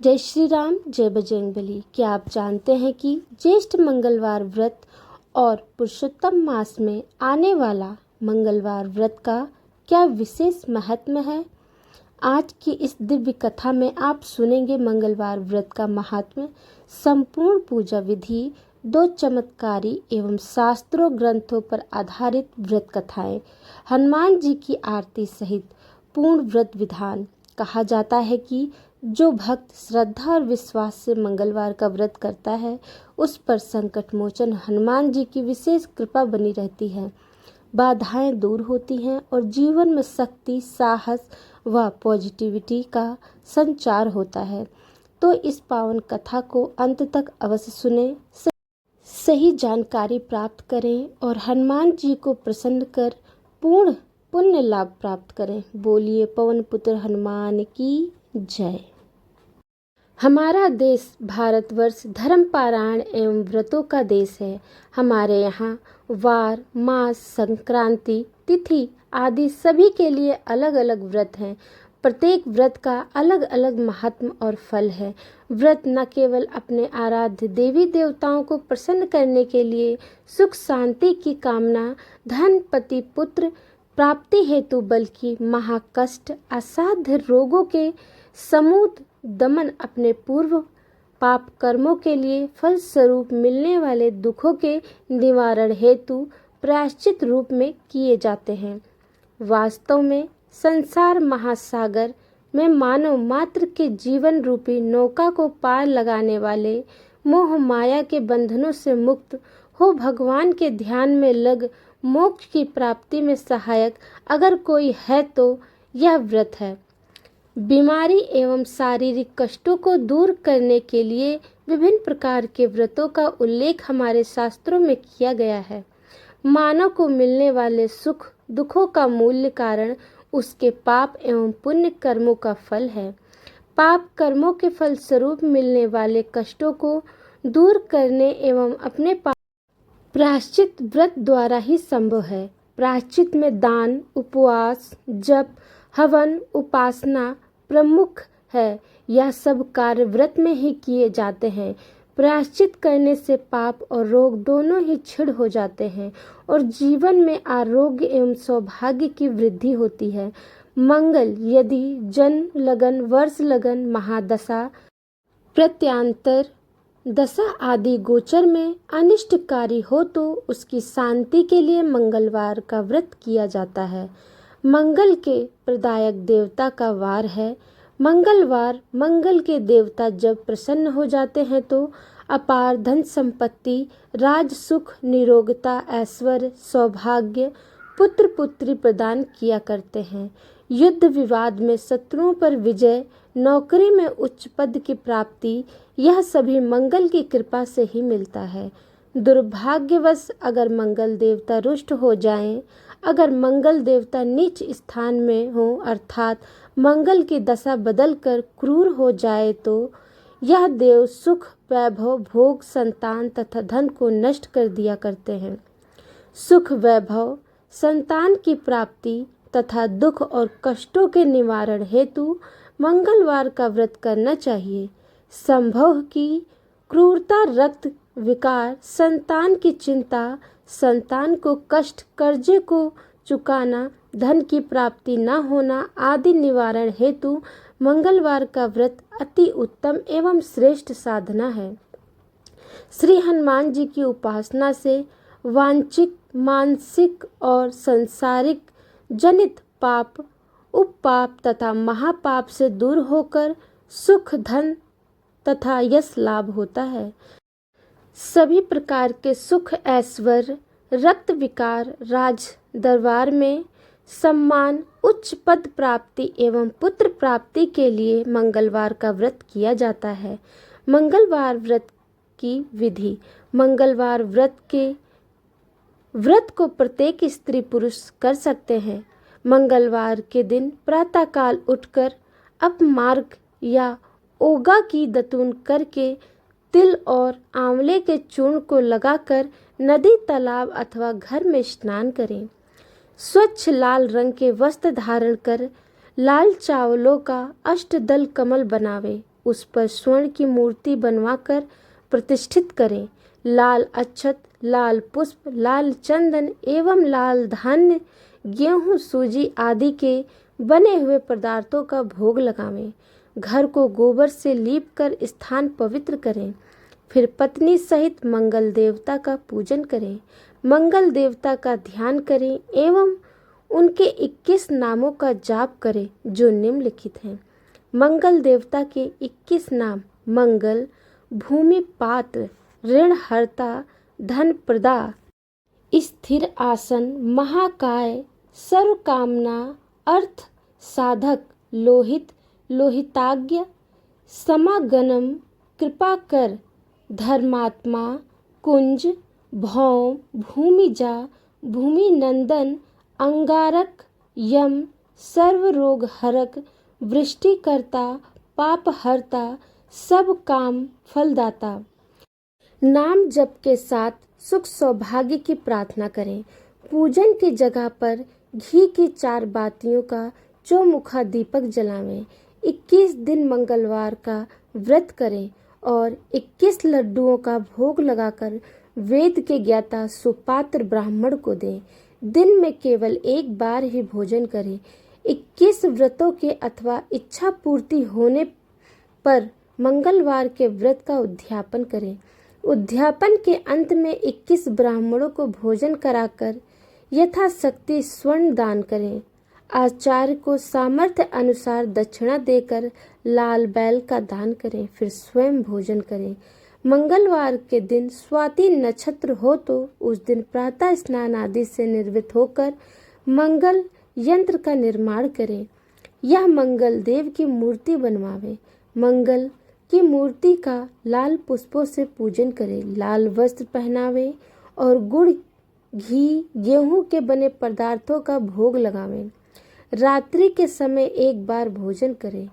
जय श्री राम, जय बजरंगबली। क्या आप जानते हैं कि ज्येष्ठ मंगलवार व्रत और पुरुषोत्तम मास में आने वाला मंगलवार व्रत का क्या विशेष महत्व है? आज की इस दिव्य कथा में आप सुनेंगे मंगलवार व्रत का महात्म्य, संपूर्ण पूजा विधि, 2 चमत्कारी एवं शास्त्रों ग्रंथों पर आधारित व्रत कथाएं, हनुमान जी की आरती सहित पूर्ण व्रत विधान। कहा जाता है कि जो भक्त श्रद्धा और विश्वास से मंगलवार का व्रत करता है, उस पर संकट मोचन हनुमान जी की विशेष कृपा बनी रहती है। बाधाएं दूर होती हैं और जीवन में शक्ति, साहस व पॉजिटिविटी का संचार होता है। तो इस पावन कथा को अंत तक अवश्य सुने, सही जानकारी प्राप्त करें और हनुमान जी को प्रसन्न कर पूर्ण पुण्य लाभ प्राप्त करें। बोलिए पवन पुत्र हनुमान की जय। हमारा देश भारतवर्ष धर्मपारायण एवं व्रतों का देश है। हमारे यहाँ वार, मास, संक्रांति, तिथि आदि सभी के लिए अलग अलग व्रत हैं। प्रत्येक व्रत का अलग अलग महात्म और फल है। व्रत न केवल अपने आराध्य देवी देवताओं को प्रसन्न करने के लिए सुख शांति की कामना, धन, पति, पुत्र प्राप्ति हेतु, बल्कि महाकष्ट, असाध्य रोगों के समूत दमन, अपने पूर्व पाप कर्मों के लिए फल स्वरूप मिलने वाले दुखों के निवारण हेतु प्रायश्चित रूप में किए जाते हैं। वास्तव में संसार महासागर में मानव मात्र के जीवन रूपी नौका को पार लगाने वाले, मोह माया के बंधनों से मुक्त हो भगवान के ध्यान में लग मोक्ष की प्राप्ति में सहायक अगर कोई है तो यह व्रत है। बीमारी एवं शारीरिक कष्टों को दूर करने के लिए विभिन्न प्रकार के व्रतों का उल्लेख हमारे शास्त्रों में किया गया है। मानव को मिलने वाले सुख दुखों का मूल कारण उसके पाप एवं पुण्य कर्मों का फल है। पाप कर्मों के फल स्वरूप मिलने वाले कष्टों को दूर करने एवं अपने प्रायश्चित व्रत द्वारा ही संभव है। प्रायश्चित में दान, उपवास, जप, हवन, उपासना प्रमुख है। यह सब कार्य व्रत में ही किए जाते हैं। प्रायश्चित करने से पाप और रोग दोनों ही क्षीण हो जाते हैं और जीवन में आरोग्य एवं सौभाग्य की वृद्धि होती है। मंगल यदि जन्म लगन, वर्ष लगन, महादशा, प्रत्यांतर दशा आदि गोचर में अनिष्टकारी हो तो उसकी शांति के लिए मंगलवार का व्रत किया जाता है। मंगल के प्रदायक देवता का वार है। मंगलवार मंगल के देवता जब प्रसन्न हो जाते हैं तो अपार धन संपत्ति, राज सुख, निरोगता, ऐश्वर्य, सौभाग्य, पुत्र पुत्री प्रदान किया करते हैं। युद्ध विवाद में शत्रुओं पर विजय, नौकरी में उच्च पद की प्राप्ति, यह सभी मंगल की कृपा से ही मिलता है। दुर्भाग्यवश अगर मंगल देवता रुष्ट हो जाएं, अगर मंगल देवता नीच स्थान में हो, अर्थात मंगल की दशा बदलकर क्रूर हो जाए तो यह देव सुख, वैभव, भोग, संतान तथा धन को नष्ट कर दिया करते हैं। सुख, वैभव, संतान की प्राप्ति तथा दुख और कष्टों के निवारण हेतु मंगलवार का व्रत करना चाहिए। संभव की क्रूरता, रक्त विकार, संतान की चिंता, संतान को कष्ट, कर्जे को चुकाना, धन की प्राप्ति न होना आदि निवारण हेतु मंगलवार का व्रत अति उत्तम एवं श्रेष्ठ साधना है। श्री हनुमान जी की उपासना से वांछित मानसिक और संसारिक जनित पाप, उपपाप तथा महापाप से दूर होकर सुख, धन तथा यश लाभ होता है। सभी प्रकार के सुख, ऐश्वर्य, रक्त विकार, राज दरबार में सम्मान, उच्च पद प्राप्ति एवं पुत्र प्राप्ति के लिए मंगलवार का व्रत किया जाता है। मंगलवार व्रत की विधि। मंगलवार व्रत को प्रत्येक स्त्री पुरुष कर सकते हैं। मंगलवार के दिन प्रातःकाल उठकर अपमार्ग या ओगा की दतून करके तिल और आंवले के चूर्ण को लगाकर नदी, तालाब अथवा घर में स्नान करें। स्वच्छ लाल रंग के वस्त्र धारण कर लाल चावलों का अष्टदल कमल बनावे, उस पर स्वर्ण की मूर्ति बनवाकर प्रतिष्ठित करें। लाल अक्षत, लाल पुष्प, लाल चंदन एवं लाल धान्य, गेहूं, सूजी आदि के बने हुए पदार्थों का भोग लगावें। घर को गोबर से लीप कर स्थान पवित्र करें। फिर पत्नी सहित मंगल देवता का पूजन करें। मंगल देवता का ध्यान करें एवं उनके 21 नामों का जाप करें जो निम्नलिखित हैं। मंगल देवता के 21 नाम: मंगल, भूमि पात्र, ऋणहर्ता, धन प्रदा, स्थिर आसन, महाकाय, सर्वकामना, अर्थ साधक, लोहित, लोहिताज्ञ, समागमन, कृपाकर, धर्मात्मा, कुंज, भौम, भूमिजा, भूमिनंदन, अंगारक, यम, सर्वरोगहरक, वृष्टिकर्ता, पापहर्ता, सब काम फलदाता। नाम जप के साथ सुख सौभाग्य की प्रार्थना करें। पूजन की जगह पर घी की 4 बातियों का चौमुखा दीपक जलावें। 21 दिन मंगलवार का व्रत करें और 21 लड्डुओं का भोग लगाकर वेद के ज्ञाता सुपात्र ब्राह्मण को दें। दिन में केवल एक बार ही भोजन करें। 21 व्रतों के अथवा इच्छा पूर्ति होने पर मंगलवार के व्रत का उद्यापन करें। उद्यापन के अंत में 21 ब्राह्मणों को भोजन कराकर यथाशक्ति स्वर्ण दान करें। आचार्य को सामर्थ्य अनुसार दक्षिणा देकर लाल बैल का दान करें। फिर स्वयं भोजन करें। मंगलवार के दिन स्वाति नक्षत्र हो तो उस दिन प्रातः स्नान आदि से निर्वृत्त होकर मंगल यंत्र का निर्माण करें। यह मंगल देव की मूर्ति बनवावे। मंगल की मूर्ति का लाल पुष्पों से पूजन करें। लाल वस्त्र पहनावे और गुड़, घी, गेहूं के बने पदार्थों का भोग लगावें। रात्रि के समय एक बार भोजन करें।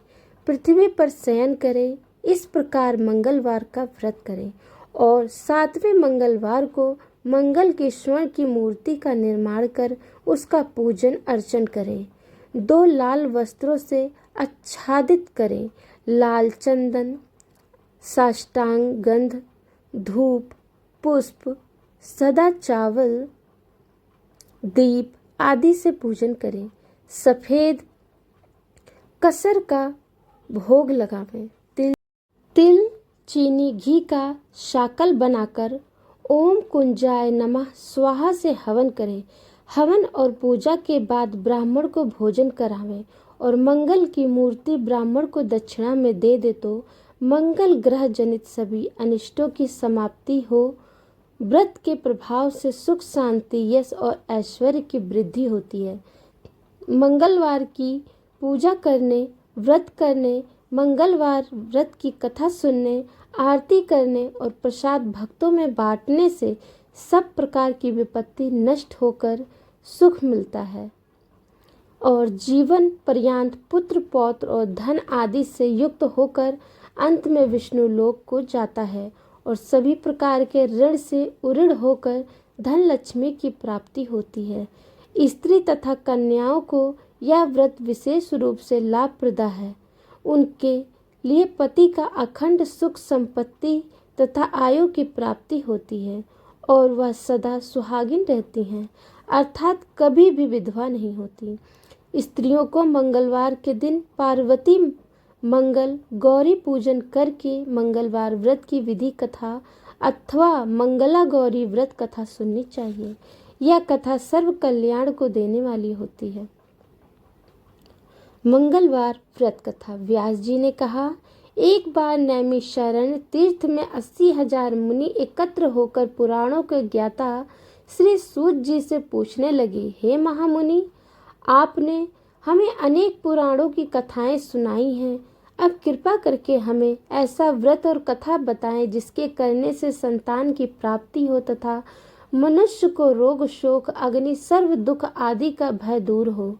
पृथ्वी पर शयन करें। इस प्रकार मंगलवार का व्रत करें और 7वें मंगलवार को मंगल की स्वर्ण की मूर्ति का निर्माण कर उसका पूजन अर्चन करें। 2 लाल वस्त्रों से आच्छादित करें। लाल चंदन, साष्टांग गंध, धूप, पुष्प, सदा चावल, दीप आदि से पूजन करें। सफेद कसर का भोग लगावें। तिल, चीनी, घी का शाकल बनाकर ओम कुंजाय नमः स्वाहा से हवन करें। हवन और पूजा के बाद ब्राह्मण को भोजन करावें और मंगल की मूर्ति ब्राह्मण को दक्षिणा में दे दे तो मंगल ग्रह जनित सभी अनिष्टों की समाप्ति हो। व्रत के प्रभाव से सुख, शांति, यश और ऐश्वर्य की वृद्धि होती है। मंगलवार की पूजा करने, व्रत करने, मंगलवार व्रत की कथा सुनने, आरती करने और प्रसाद भक्तों में बांटने से सब प्रकार की विपत्ति नष्ट होकर सुख मिलता है और जीवन पर्यंत पुत्र, पौत्र और धन आदि से युक्त होकर अंत में विष्णु लोक को जाता है और सभी प्रकार के ऋण से उऋण होकर धन लक्ष्मी की प्राप्ति होती है। स्त्री तथा कन्याओं को यह व्रत विशेष रूप से लाभप्रदा है। उनके लिए पति का अखंड सुख, संपत्ति तथा आयु की प्राप्ति होती है और वह सदा सुहागिन रहती हैं, अर्थात कभी भी विधवा नहीं होती। स्त्रियों को मंगलवार के दिन पार्वती मंगल गौरी पूजन करके मंगलवार व्रत की विधि कथा अथवा मंगला गौरी व्रत कथा सुननी चाहिए। यह कथा सर्व कल्याण को देने वाली होती है। मंगलवार व्रत कथा। व्यास जी ने कहा, एक बार नैमिषारण्य तीर्थ में 80,000 मुनि एकत्र होकर पुराणों के ज्ञाता श्री सूत जी से पूछने लगे, हे महामुनि, आपने हमें अनेक पुराणों की कथाएं सुनाई हैं। अब कृपा करके हमें ऐसा व्रत और कथा बताएं जिसके करने से संतान की प्राप्ति हो तथा मनुष्य को रोग, शोक, अग्नि, सर्व दुख आदि का भय दूर हो,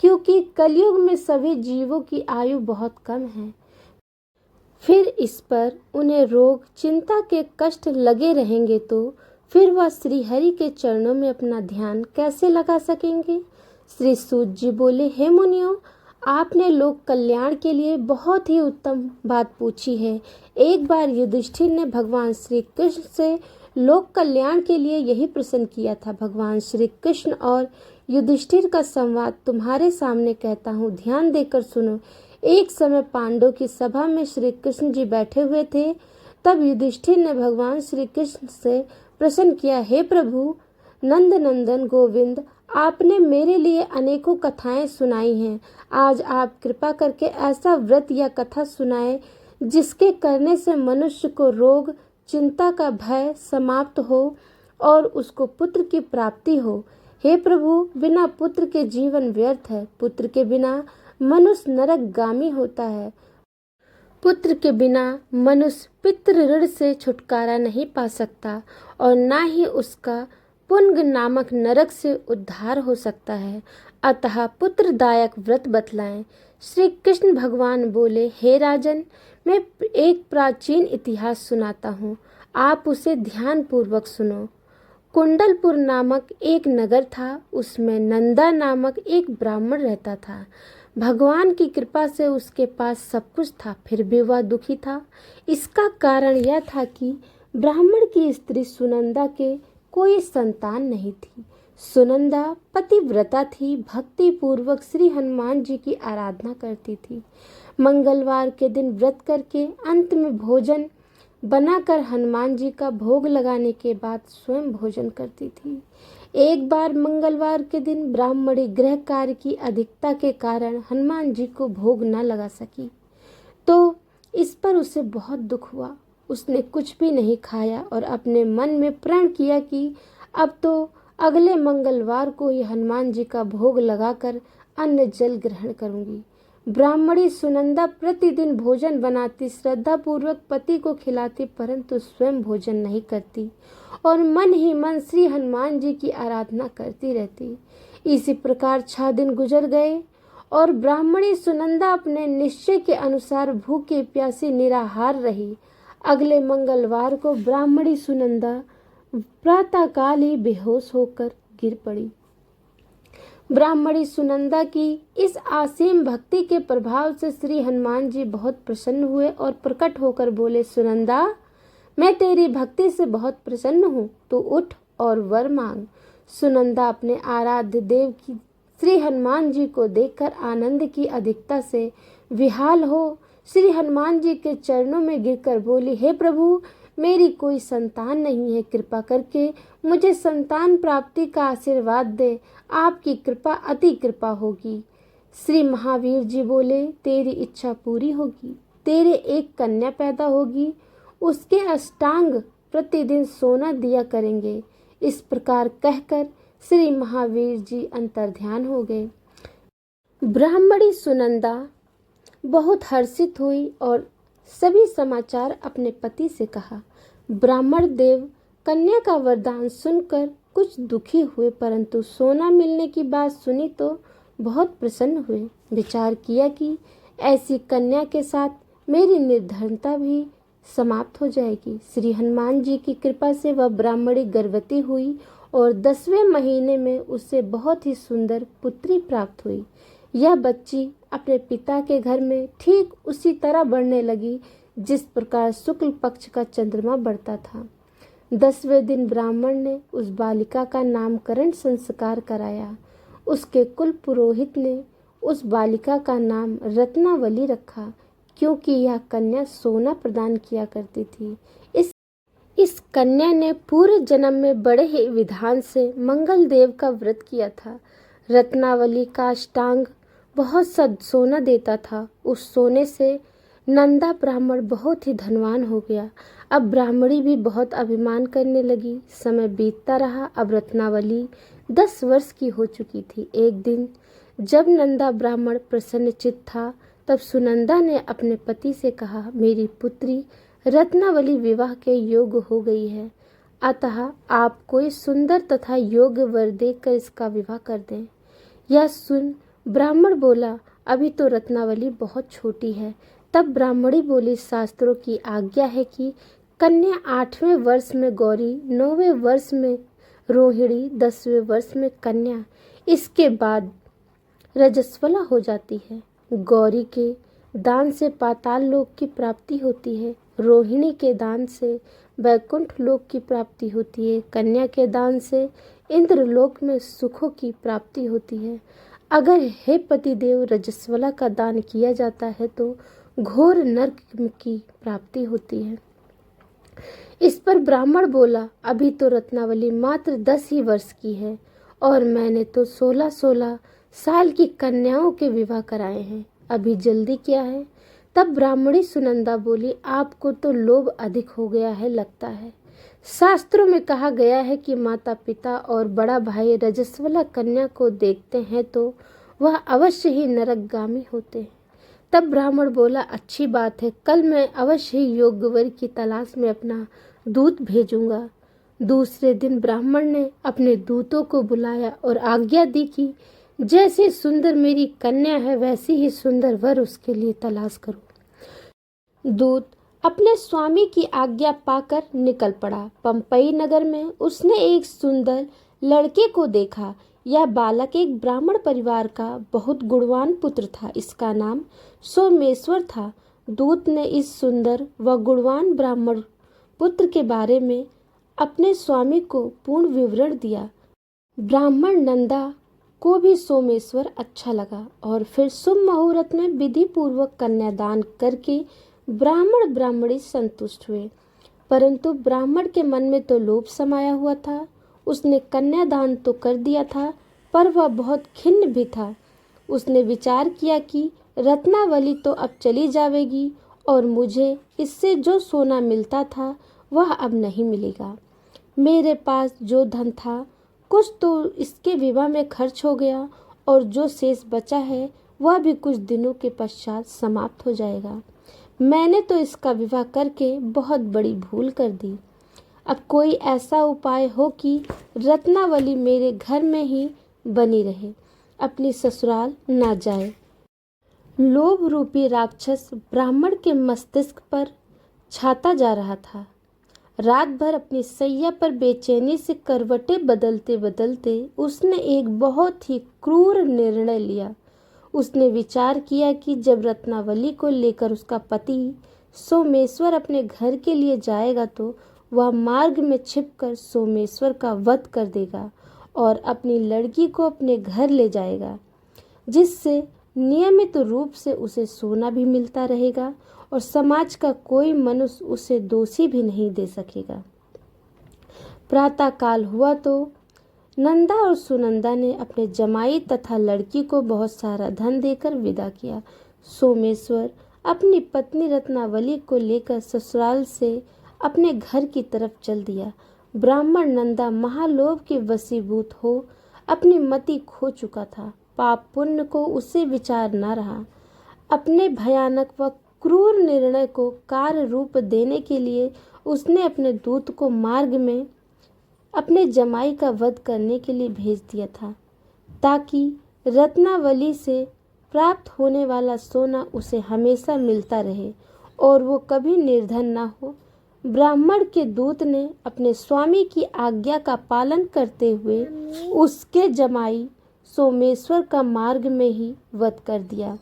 क्योंकि कलयुग में सभी जीवों की आयु बहुत कम है। फिर इस पर उन्हें रोग, चिंता के कष्ट लगे रहेंगे तो फिर वह श्री हरि के चरणों में अपना ध्यान कैसे लगा सकेंगे। श्री सूत जी बोले, हे मुनियों, आपने लोक कल्याण के लिए बहुत ही उत्तम बात पूछी है। एक बार युधिष्ठिर ने भगवान श्री कृष्ण से लोक कल्याण के लिए यही प्रश्न किया था। भगवान श्री कृष्ण और युधिष्ठिर का संवाद तुम्हारे सामने कहता हूँ, ध्यान देकर सुनो। एक समय पांडवों की सभा में श्री कृष्ण जी बैठे हुए थे। तब युधिष्ठिर ने भगवान श्री कृष्ण से प्रश्न किया, हे प्रभु नंद नंदन गोविंद, आपने मेरे लिए अनेकों कथाएं सुनाई हैं। आज आप कृपा करके ऐसा व्रत या कथा सुनाए जिसके करने से मनुष्य को रोग चिंता का भय समाप्त हो और उसको पुत्र की प्राप्ति हो। हे प्रभु, बिना पुत्र के जीवन व्यर्थ है। पुत्र के बिना मनुष्य नरकगामी होता है। पुत्र के बिना मनुष्य पितृ ऋण से छुटकारा नहीं पा सकता और ना ही उसका पुंग नामक नरक से उद्धार हो सकता है। अतः पुत्रदायक व्रत बतलाएं। श्री कृष्ण भगवान बोले, हे राजन, मैं एक प्राचीन इतिहास सुनाता हूँ, आप उसे ध्यान पूर्वक सुनो। कुंडलपुर नामक एक नगर था। उसमें नंदा नामक एक ब्राह्मण रहता था। भगवान की कृपा से उसके पास सब कुछ था, फिर भी वह दुखी था। इसका कारण यह था कि ब्राह्मण की स्त्री सुनंदा के कोई संतान नहीं थी। सुनंदा पतिव्रता थी, भक्ति पूर्वक श्री हनुमान जी की आराधना करती थी। मंगलवार के दिन व्रत करके अंत में भोजन बनाकर हनुमान जी का भोग लगाने के बाद स्वयं भोजन करती थी। एक बार मंगलवार के दिन ब्राह्मणी गृह कार्य की अधिकता के कारण हनुमान जी को भोग न लगा सकी, तो इस पर उसे बहुत दुख हुआ। उसने कुछ भी नहीं खाया और अपने मन में प्रण किया कि अब तो अगले मंगलवार को ही हनुमान जी का भोग लगाकर अन्न जल ग्रहण करूंगी। ब्राह्मणी सुनंदा प्रतिदिन भोजन बनाती, श्रद्धा पूर्वक पति को खिलाती, परंतु स्वयं भोजन नहीं करती और मन ही मन श्री हनुमान जी की आराधना करती रहती। इसी प्रकार 6 दिन गुजर गए और ब्राह्मणी सुनंदा अपने निश्चय के अनुसार भूखे प्यासी निराहार रही। अगले मंगलवार को ब्राह्मणी सुनंदा प्रातःकाल ही बेहोश होकर गिर पड़ी। ब्राह्मणी सुनंदा की इस असीम भक्ति के प्रभाव से श्री हनुमान जी बहुत प्रसन्न हुए और प्रकट होकर बोले, सुनंदा, मैं तेरी भक्ति से बहुत प्रसन्न हूँ, तू उठ और वर मांग। सुनंदा अपने आराध्य देव की श्री हनुमान जी को देखकर आनंद की अधिकता से विहाल हो श्री हनुमान जी के चरणों में गिरकर बोली, हे प्रभु, मेरी कोई संतान नहीं है, कृपा करके मुझे संतान प्राप्ति का आशीर्वाद दे, आपकी कृपा अति कृपा होगी। श्री महावीर जी बोले, तेरी इच्छा पूरी होगी, तेरे एक कन्या पैदा होगी, उसके अष्टांग प्रतिदिन सोना दिया करेंगे। इस प्रकार कहकर श्री महावीर जी अंतर्ध्यान हो गए। ब्राह्मणी सुनंदा बहुत हर्षित हुई और सभी समाचार अपने पति से कहा। ब्राह्मण देव कन्या का वरदान सुनकर कुछ दुखी हुए, परंतु सोना मिलने की बात सुनी तो बहुत प्रसन्न हुए। विचार किया कि ऐसी कन्या के साथ मेरी निर्धनता भी समाप्त हो जाएगी। श्री हनुमान जी की कृपा से वह ब्राह्मणी गर्भवती हुई और 10वें महीने में उसे बहुत ही सुंदर पुत्री प्राप्त हुई। यह बच्ची अपने पिता के घर में ठीक उसी तरह बढ़ने लगी जिस प्रकार शुक्ल पक्ष का चंद्रमा बढ़ता था। 10वें दिन ब्राह्मण ने उस बालिका का नामकरण संस्कार कराया। उसके कुल पुरोहित ने उस बालिका का नाम रत्नावली रखा, क्योंकि यह कन्या सोना प्रदान किया करती थी। इस कन्या ने पूरे जन्म में बड़े ही विधान से मंगल देव का व्रत किया था। रत्नावली का अष्टांग बहुत सा सोना देता था। उस सोने से नंदा ब्राह्मण बहुत ही धनवान हो गया। अब ब्राह्मणी भी बहुत अभिमान करने लगी। समय बीतता रहा। अब रत्नावली 10 वर्ष की हो चुकी थी। एक दिन जब नंदा ब्राह्मण प्रसन्नचित्त था, तब सुनंदा ने अपने पति से कहा, मेरी पुत्री रत्नावली विवाह के योग्य हो गई है, अतः आप कोई सुंदर तथा योग्य वर देकर इसका विवाह कर दें। यह सुन ब्राह्मण बोला, अभी तो रत्नावली बहुत छोटी है। तब ब्राह्मणी बोली, शास्त्रों की आज्ञा है कि कन्या 8वें वर्ष में गौरी, 9वें वर्ष में रोहिणी, 10वें वर्ष में कन्या, इसके बाद रजस्वला हो जाती है। गौरी के दान से पाताल लोक की प्राप्ति होती है, रोहिणी के दान से वैकुंठ लोक की प्राप्ति होती है, कन्या के दान से इंद्रलोक में सुखों की प्राप्ति होती है। अगर हे पतिदेव रजस्वला का दान किया जाता है तो घोर नरक की प्राप्ति होती है। इस पर ब्राह्मण बोला, अभी तो रत्नावली मात्र 10 ही वर्ष की है और मैंने तो 16-16 साल की कन्याओं के विवाह कराए हैं, अभी जल्दी क्या है। तब ब्राह्मणी सुनंदा बोली, आपको तो लोभ अधिक हो गया है लगता है। शास्त्रों में कहा गया है कि माता पिता और बड़ा भाई रजस्वला कन्या को देखते हैं तो वह अवश्य ही नरकगामी होते हैं। तब ब्राह्मण बोला, अच्छी बात है, कल मैं अवश्य ही योग्य वर की तलाश में अपना दूत भेजूंगा। दूसरे दिन ब्राह्मण ने अपने दूतों को बुलाया और आज्ञा दी कि जैसे सुंदर मेरी कन्या है वैसी ही सुंदर वर उसके लिए तलाश करो। दूत अपने स्वामी की आज्ञा पाकर निकल पड़ा। पंपई नगर में उसने एक सुंदर लड़के को देखा। यह बालक एक ब्राह्मण परिवार का बहुत गुणवान पुत्र था। इसका नाम सोमेश्वर था। दूत ने इस सुंदर व गुणवान ब्राह्मण पुत्र के बारे में अपने स्वामी को पूर्ण विवरण दिया। ब्राह्मण नंदा को भी सोमेश्वर अच्छा लगा और फिर शुभ मुहूर्त में विधि पूर्वक कन्यादान करके ब्राह्मण ब्राह्मणी संतुष्ट हुए। परंतु ब्राह्मण के मन में तो लोभ समाया हुआ था। उसने कन्यादान तो कर दिया था पर वह बहुत खिन्न भी था। उसने विचार किया कि रत्नावली तो अब चली जाएगी और मुझे इससे जो सोना मिलता था वह अब नहीं मिलेगा। मेरे पास जो धन था कुछ तो इसके विवाह में खर्च हो गया और जो शेष बचा है वह भी कुछ दिनों के पश्चात समाप्त हो जाएगा। मैंने तो इसका विवाह करके बहुत बड़ी भूल कर दी। अब कोई ऐसा उपाय हो कि रत्नावली मेरे घर में ही बनी रहे, अपनी ससुराल ना जाए। लोभ रूपी राक्षस ब्राह्मण के मस्तिष्क पर छाता जा रहा था। रात भर अपनी सैया पर बेचैनी से करवटें बदलते बदलते उसने एक बहुत ही क्रूर निर्णय लिया। उसने विचार किया कि जब रत्नावली को लेकर उसका पति सोमेश्वर अपने घर के लिए जाएगा तो वह मार्ग में छिपकर सोमेश्वर का वध कर देगा और अपनी लड़की को अपने घर ले जाएगा, जिससे नियमित रूप से उसे सोना भी मिलता रहेगा और समाज का कोई मनुष्य उसे दोषी भी नहीं दे सकेगा। प्रातः काल हुआ तो नंदा और सुनंदा ने अपने जमाई तथा लड़की को बहुत सारा धन देकर विदा किया। सोमेश्वर अपनी पत्नी रत्नावली को लेकर ससुराल से अपने घर की तरफ चल दिया। ब्राह्मण नंदा महालोभ के वशीभूत हो अपनी मति खो चुका था। पाप पुण्य को उसे विचार न रहा। अपने भयानक व क्रूर निर्णय को कार्य रूप देने के लिए उसने अपने दूत को मार्ग में अपने जमाई का वध करने के लिए भेज दिया था, ताकि रत्नावली से प्राप्त होने वाला सोना उसे हमेशा मिलता रहे और वो कभी निर्धन ना हो। ब्राह्मण के दूत ने अपने स्वामी की आज्ञा का पालन करते हुए उसके जमाई सोमेश्वर का मार्ग में ही वध कर दिया।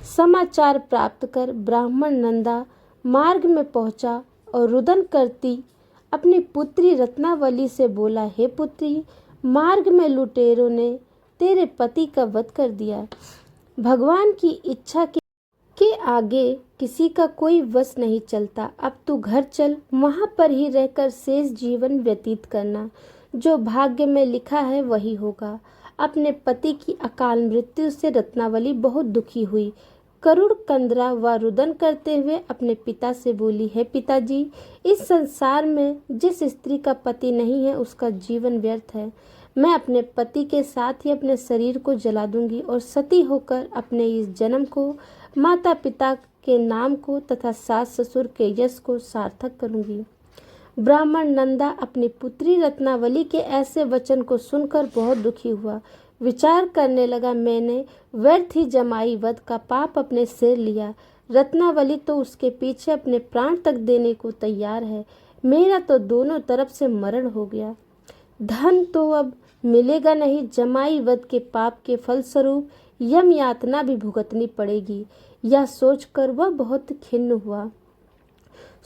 समाचार प्राप्त कर ब्राह्मण नंदा मार्ग में पहुंचा और रुदन करती अपनी पुत्री रत्नावली से बोला, हे पुत्री, मार्ग में लुटेरों ने तेरे पति का वध कर दिया। भगवान की इच्छा के आगे किसी का कोई वश नहीं चलता। अब तू घर चल, वहां पर ही रहकर शेष जीवन व्यतीत करना। जो भाग्य में लिखा है वही होगा। अपने पति की अकाल मृत्यु से रत्नावली बहुत दुखी हुई। करुण कंदरा व रुदन करते हुए अपने पिता से बोली, हे पिताजी, इस संसार में जिस स्त्री का पति नहीं है उसका जीवन व्यर्थ है। मैं अपने पति के साथ ही अपने शरीर को जला दूंगी और सती होकर अपने इस जन्म को, माता पिता के नाम को तथा सास ससुर के यश को सार्थक करूंगी। ब्राह्मण नंदा अपनी पुत्री रत्नावली के ऐसे वचन को सुनकर बहुत दुखी हुआ। विचार करने लगा, मैंने व्यर्थ ही जमाई वध का पाप अपने सिर लिया। रत्नावली तो उसके पीछे अपने प्राण तक देने को तैयार है। मेरा तो दोनों तरफ से मरण हो गया। धन तो अब मिलेगा नहीं। जमाई वध के पाप के फलस्वरूप यम यातना भी भुगतनी पड़ेगी। यह सोचकर वह बहुत खिन्न हुआ।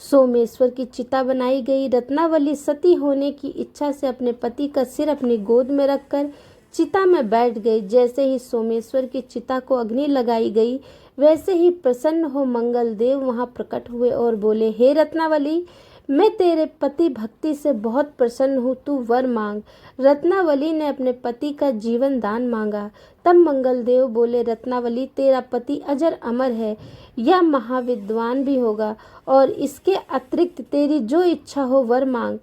सोमेश्वर की चिता बनाई गई। रत्नावली सती होने की इच्छा से अपने पति का सिर अपनी गोद में रखकर चिता में बैठ गई। जैसे ही सोमेश्वर की चिता को अग्नि लगाई गई, वैसे ही प्रसन्न हो मंगल देव वहां प्रकट हुए और बोले, हे रत्नावली, मैं तेरे पति भक्ति से बहुत प्रसन्न हूँ, तू वर मांग। रत्नावली ने अपने पति का जीवन दान मांगा। तब मंगल देव बोले, रत्नावली, तेरा पति अजर अमर है, यह महाविद्वान भी होगा, और इसके अतिरिक्त तेरी जो इच्छा हो वर मांग।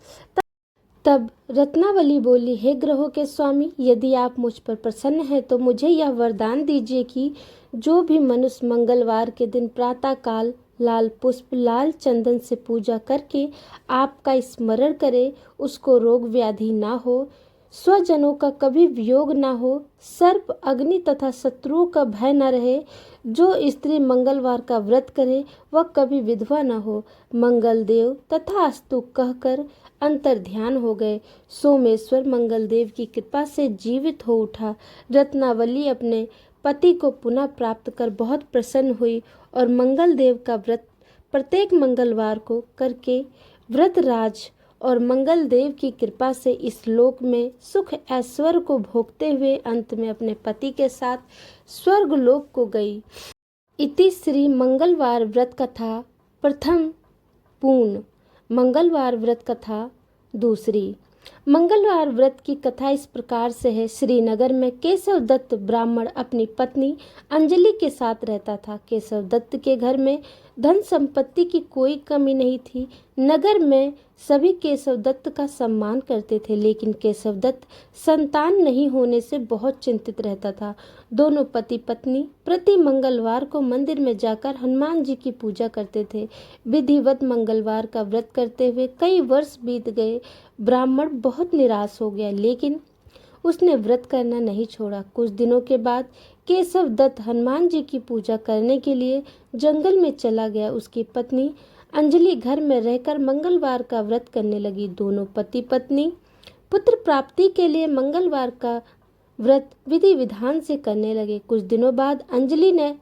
तब रत्नावली बोली, हे ग्रहों के स्वामी, यदि आप मुझ पर प्रसन्न हैं तो मुझे यह वरदान दीजिए कि जो भी मनुष्य मंगलवार के दिन प्रातः काल लाल पुष्प लाल चंदन से पूजा करके आपका स्मरण करे, उसको रोग व्याधि ना हो, स्वजनों का कभी वियोग ना हो, सर्प अग्नि तथा शत्रुओं का भय न रहे। जो स्त्री मंगलवार का व्रत करे वह कभी विधवा न हो। मंगल देव तथास्तु कहकर अंतर ध्यान हो गए। सोमेश्वर मंगल देव की कृपा से जीवित हो उठा। रत्नावली अपने पति को पुनः प्राप्त कर बहुत प्रसन्न हुई और मंगल देव का व्रत प्रत्येक मंगलवार को करके व्रतराज और मंगल देव की कृपा से इस लोक में सुख ऐश्वर्य को भोगते हुए अंत में अपने पति के साथ स्वर्ग लोक को गई। इति श्री मंगलवार व्रत कथा प्रथम पूर्ण। मंगलवार व्रत कथा दूसरी। मंगलवार व्रत की कथा इस प्रकार से है। श्रीनगर में केशव दत्त ब्राह्मण अपनी पत्नी अंजलि के साथ रहता था। केशव दत्त के घर में धन संपत्ति की कोई कमी नहीं थी। नगर में सभी केशव दत्त का सम्मान करते थे, लेकिन केशव दत्त संतान नहीं होने से बहुत चिंतित रहता था। दोनों पति पत्नी प्रति मंगलवार को मंदिर में जाकर हनुमान जी की पूजा करते थे। विधिवत मंगलवार का व्रत करते हुए कई वर्ष बीत गए। ब्राह्मण बहुत निराश हो गया, लेकिन उसने व्रत करना नहीं छोड़ा। कुछ दिनों के बाद केशव दत्त हनुमान जी की पूजा करने के लिए जंगल में चला गया। उसकी पत्नी अंजलि घर में रहकर मंगलवार का व्रत करने लगी। दोनों पति पत्नी पुत्र प्राप्ति के लिए मंगलवार का व्रत विधि विधान से करने लगे। कुछ दिनों बाद अंजलि ने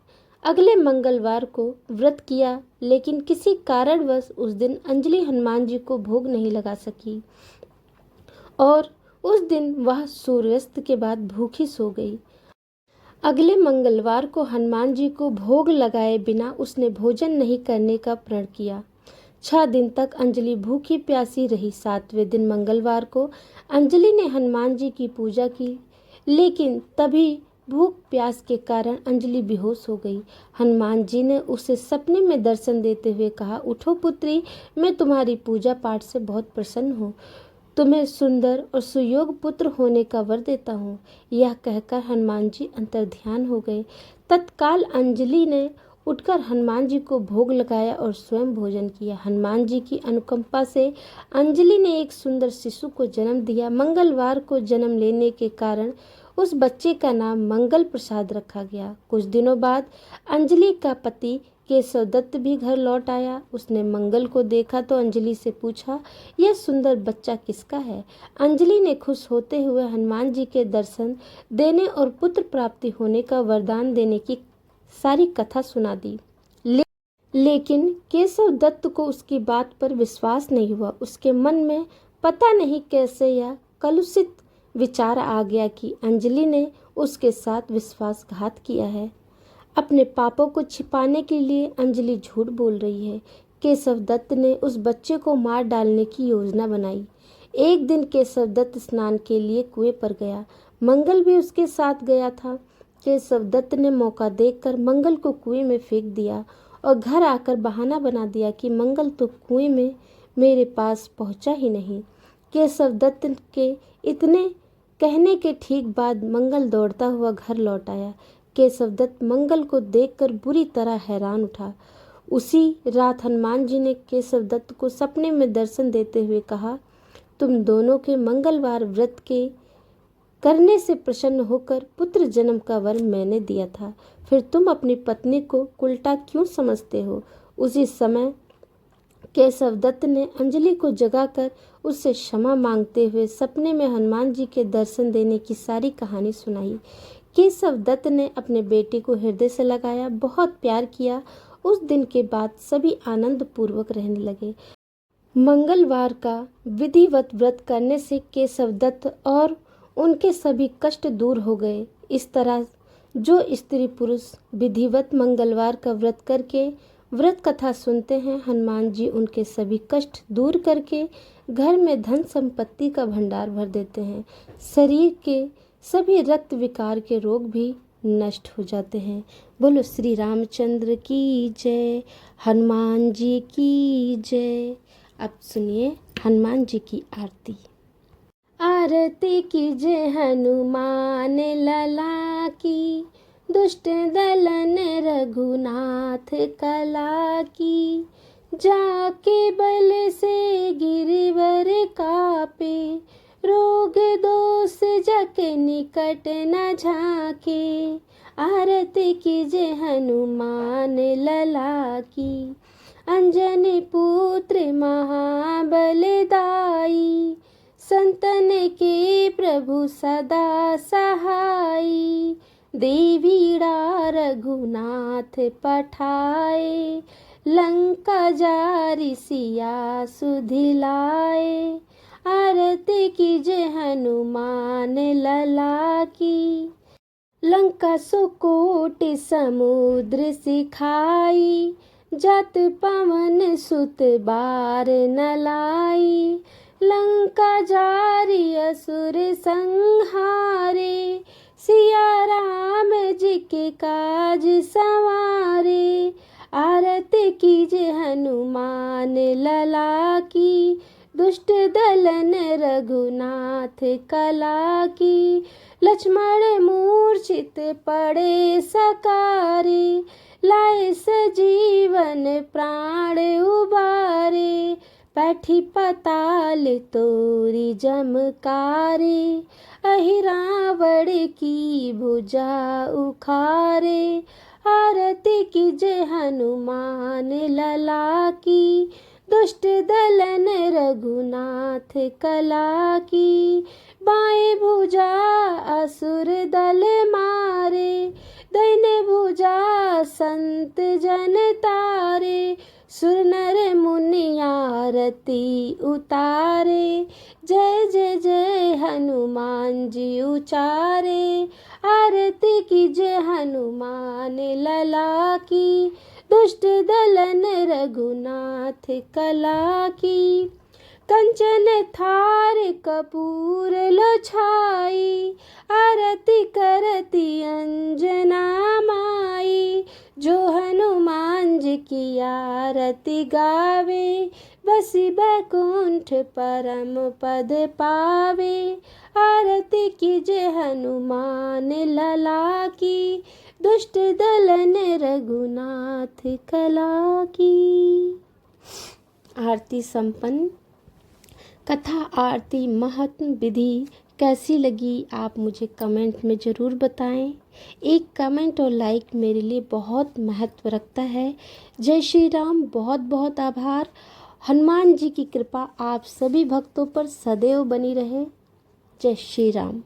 अगले मंगलवार को व्रत किया, लेकिन किसी कारणवश उस दिन अंजलि हनुमान जी को भोग नहीं लगा सकी और उस दिन वह सूर्यास्त के बाद भूखी सो गई। अगले मंगलवार को हनुमान जी को भोग लगाए बिना उसने भोजन नहीं करने का प्रण किया। 6 दिन तक अंजलि भूखी प्यासी रही। 7वें दिन मंगलवार को अंजलि ने हनुमान जी की पूजा की, लेकिन तभी भूख प्यास के कारण अंजलि बेहोश हो गई। हनुमान जी ने उसे सपने में दर्शन देते हुए कहा, उठो पुत्री, मैं तुम्हारी पूजा पाठ से बहुत प्रसन्न हूँ, तुम्हें सुंदर और सुयोग पुत्र होने का वर देता हूँ। यह कहकर हनुमान जी अंतर्ध्यान हो गए। तत्काल अंजलि ने उठकर हनुमान जी को भोग लगाया और स्वयं भोजन किया। हनुमान जी की अनुकंपा से अंजलि ने एक सुंदर शिशु को जन्म दिया। मंगलवार को जन्म लेने के कारण उस बच्चे का नाम मंगल प्रसाद रखा गया। कुछ दिनों बाद अंजलि का पति केशव दत्त भी घर लौट आया। उसने मंगल को देखा तो अंजलि से पूछा, यह सुंदर बच्चा किसका है? अंजलि ने खुश होते हुए हनुमान जी के दर्शन देने और पुत्र प्राप्ति होने का वरदान देने की सारी कथा सुना दी। लेकिन केशव दत्त को उसकी बात पर विश्वास नहीं हुआ। उसके मन में पता नहीं कैसे यह कलुषित विचार आ गया कि अंजलि ने उसके साथ विश्वासघात किया है। अपने पापों को छिपाने के लिए अंजलि झूठ बोल रही है। केशव दत्त ने उस बच्चे को मार डालने की योजना बनाई। एक दिन केशव दत्त स्नान के लिए कुएं पर गया। मंगल भी उसके साथ गया था। केशव दत्त ने मौका देखकर मंगल को कुएं में फेंक दिया और घर आकर बहाना बना दिया कि मंगल तो कुएं में मेरे पास पहुंचा ही नहीं। केशव दत्त के इतने कहने के ठीक बाद मंगल दौड़ता हुआ घर लौट आया। केशव दत्त मंगल को देखकर बुरी तरह हैरान उठा। उसी रात हनुमान जी ने केशव दत्त को सपने में दर्शन देते हुए कहा, तुम दोनों के मंगलवार व्रत के करने से प्रसन्न होकर पुत्र जन्म का वर मैंने दिया था, फिर तुम अपनी पत्नी को उल्टा क्यों समझते हो? उसी समय केशव दत्त ने अंजलि को जगाकर उससे क्षमा मांगते हुए सपने में हनुमान जी के दर्शन देने की सारी कहानी सुनाई। केशव दत्त ने अपने बेटे को हृदय से लगाया, बहुत प्यार किया। उस दिन के बाद सभी आनंद पूर्वक रहने लगे। मंगलवार का विधिवत व्रत करने से केशव दत्त और उनके सभी कष्ट दूर हो गए। इस तरह जो स्त्री पुरुष विधिवत मंगलवार का व्रत करके व्रत कथा सुनते हैं, हनुमान जी उनके सभी कष्ट दूर करके घर में धन संपत्ति का भंडार भर देते हैं। शरीर के सभी रक्त विकार के रोग भी नष्ट हो जाते हैं। बोलो श्री रामचंद्र की जय, हनुमान जी की जय। अब सुनिए हनुमान जी की आरती। आरती कीजिए हनुमान लला की, दुष्ट दलन रघुनाथ कला की। जाके बल से गिरवर कापे, रोग दोष जग निकट न झाके। आरती कीजिए हनुमान लला की। अंजनी पुत्र महाबलदाई, संतन के प्रभु सदा सहाई। देवीड़ा रघुनाथ पठाए, लंका जारि सिया सुधिलाए। आरती कीजिए हनुमान लला की। लंका सुकोट समुद्र सिखाई, जात पवन सुत बार न लाई। लंका जारि असुर संहारे, सिया राम जी के काज संवारे। आरती कीजिए हनुमान लला की। दुष्ट दलन रघुनाथ कला की। लक्ष्मण मूर्छित पड़े सकारे, लाए सजीवन प्राण उबारे। बैठी पताल तोरी जमकारे, अहि रावण की भुजा उखारे। आरती कीजिए हनुमान लला की। दुष्ट दलन रघुनाथ कला की। बाएं भुजा असुर दल मारे, दाहिने भुजा संत जन तारे। सुर नर मुनि आरती उतारे, जय जय जय हनुमान जी उचारे। आरती कीजिए हनुमान लला की। दुष्ट दलन रघुनाथ कला की। कंचन थार कपूर लो छाई, आरती करती अंजना माई। जो हनुमान जी की आरती गावे, बसी बैकुंठ परम पद पावे। आरती कीजिए हनुमान लला की। दुष्ट दलन रघुनाथ कला की। आरती संपन्न। कथा आरती महत्व विधि कैसी लगी आप मुझे कमेंट में ज़रूर बताएं। एक कमेंट और लाइक मेरे लिए बहुत महत्व रखता है। जय श्री राम। बहुत बहुत आभार। हनुमान जी की कृपा आप सभी भक्तों पर सदैव बनी रहे। जय श्री राम।